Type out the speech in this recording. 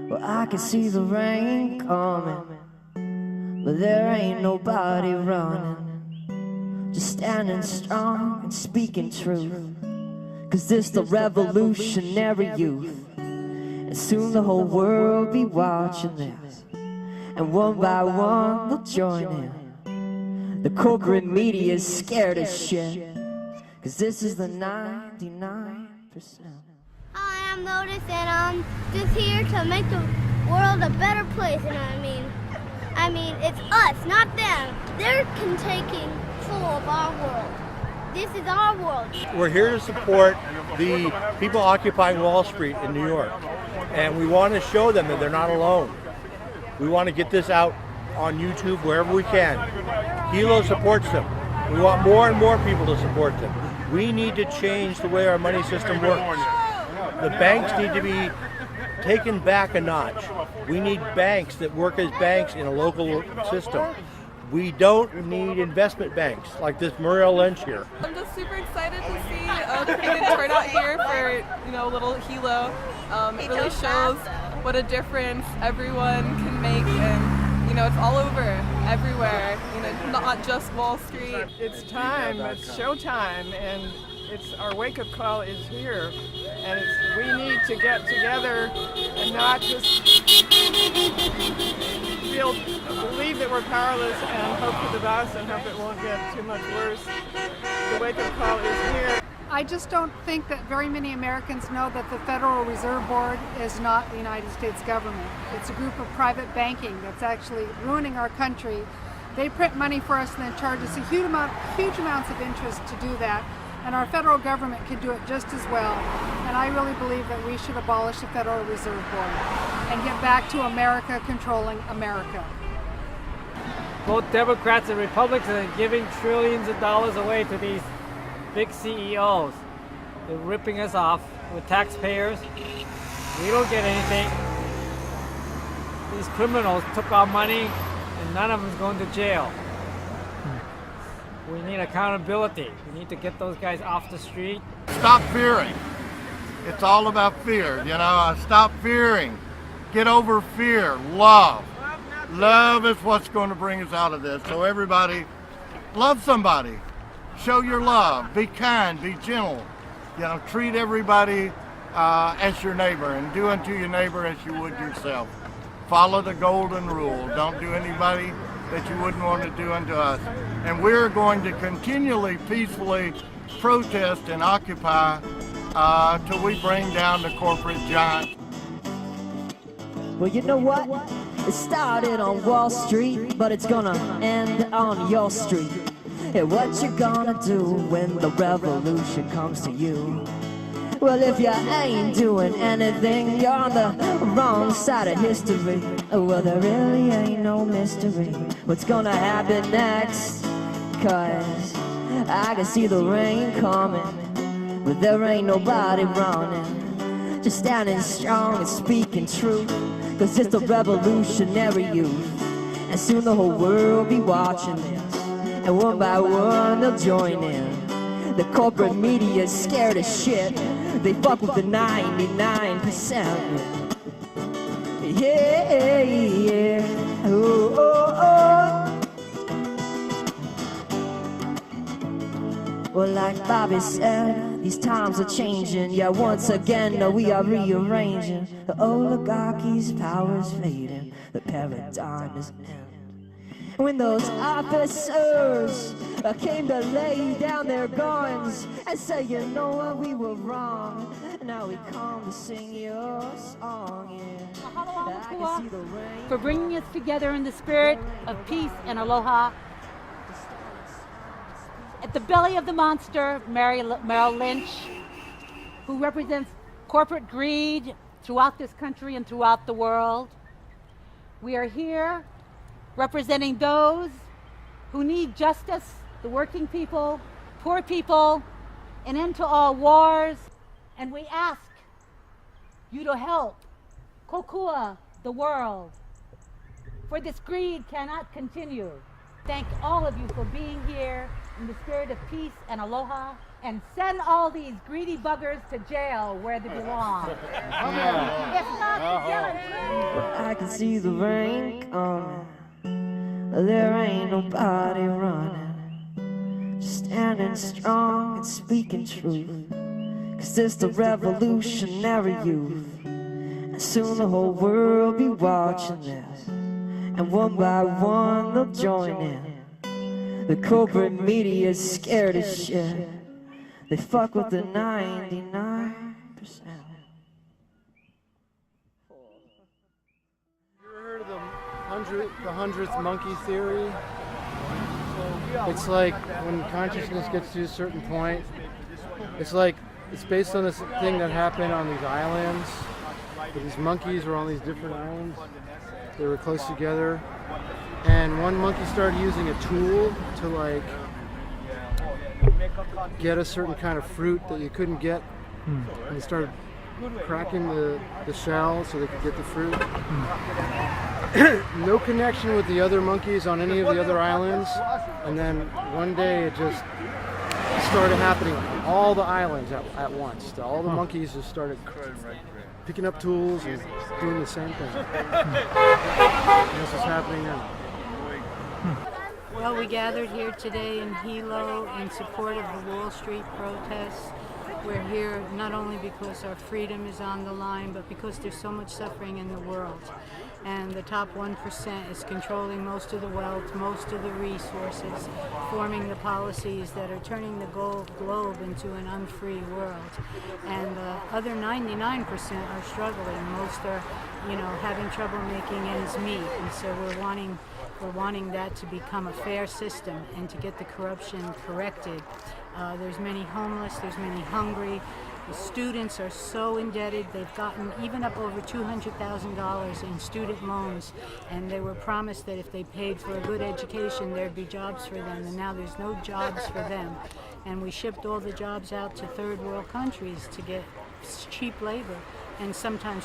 Well, I can see the rain coming, but there ain't nobody running, just standing strong and speaking truth. 'Cause this the revolutionary youth, and soon the whole world be watching this, and one by one they'll join in. The corporate media is scared as shit, 'cause this is the 99%. Hi, I'm Lotus, and I'm just here to make the world a better place. And I mean, it's us, not them. They're taking control of our world. This is our world. We're here to support the people occupying Wall Street in New York, and we want to show them that they're not alone. We want to get this out on YouTube wherever we can. HILO supports them. We want more and more people to support them. We need to change the way our money system works. The banks need to be taken back a notch. We need banks that work as banks in a local system. We don't need investment banks like this Muriel Lynch here. I'm just super excited to see the big turnout here for little HILO. It really shows what a difference everyone can make, and it's all over, everywhere. Not just Wall Street. It's time. It's showtime, and our wake-up call is here, and we need to get together and not just believe that we're powerless and hope for the best and hope it won't get too much worse. The wake-up call is here. I just don't think that very many Americans know that the Federal Reserve Board is not the United States government. It's a group of private banking that's actually ruining our country. They print money for us and then charge us huge amounts of interest to do that. And our federal government can do it just as well. And I really believe that we should abolish the Federal Reserve Board and get back to America controlling America. Both Democrats and Republicans are giving trillions of dollars away to these big CEOs. They're ripping us off with taxpayers. We don't get anything. These criminals took our money and none of them's going to jail. We need accountability. We need to get those guys off the street. Stop fearing. It's all about fear, Stop fearing. Get over fear. Love. Love is what's going to bring us out of this. So everybody, love somebody. Show your love. Be kind. Be gentle. Treat everybody as your neighbor, and do unto your neighbor as you would yourself. Follow the golden rule. Don't do anybody that you wouldn't want to do unto us. And we're going to continually, peacefully protest and occupy till we bring down the corporate giant. Well, you know what? It started on Wall Street, but it's gonna end on your street. And what you gonna do when the revolution comes to you? Well, if you ain't doing anything, you're on the wrong side of history. Well, there really ain't no mystery what's gonna happen next, 'cause I can see the rain coming, but there ain't nobody running, just standing strong and speaking truth. 'Cause it's the revolutionary youth, and soon the whole world be watching this, and one by one they'll join in. The corporate media is scared as shit. They fuck with the 99%. Yeah, yeah. Oh, oh, oh. Well, like Bobby said, these times are changing. Yeah, once again, we are rearranging. The oligarchy's power's fading. The paradigm is ending. When those officers came to lay down their guns and say, you know what, we were wrong. Now we come to sing your song, yeah. I can see the rain for bringing us together in the spirit of peace and aloha. At the belly of the monster, Muriel Lynch, who represents corporate greed throughout this country and throughout the world. We are here representing those who need justice, the working people, poor people, an end to all wars. And we ask you to help kokua the world, for this greed cannot continue. Thank all of you for being here in the spirit of peace and aloha, and send all these greedy buggers to jail where they belong. If not, I can see the rain coming. There ain't nobody running. Just standing strong and speaking truth. 'Cause this the revolutionary youth. And soon the whole world be watching this. And one by one they'll join in. The corporate media's scared as shit. They fuck with the 99%. You ever heard of the 100th monkey theory? It's like when consciousness gets to a certain point, it's based on this thing that happened on these islands. These monkeys were on these different islands. They were close together, and one monkey started using a tool to like get a certain kind of fruit that you couldn't get, and he started cracking the shell so they could get the fruit. No connection with the other monkeys on any of the other islands, and then one day it just started happening on all the islands at once. All the monkeys just started picking up tools and doing the same thing. And this is happening now. Well, we gathered here today in HILO in support of the Wall Street protests. We're here not only because our freedom is on the line, but because there's so much suffering in the world. And the top 1% is controlling most of the wealth, most of the resources, forming the policies that are turning the globe into an unfree world. And the other 99% are struggling. Most are, having trouble making ends meet. And so we're wanting that to become a fair system and to get the corruption corrected. There's many homeless, there's many hungry. The students are so indebted, they've gotten even up over $200,000 in student loans, and they were promised that if they paid for a good education, there'd be jobs for them, and now there's no jobs for them. And we shipped all the jobs out to third world countries to get cheap labor, and sometimes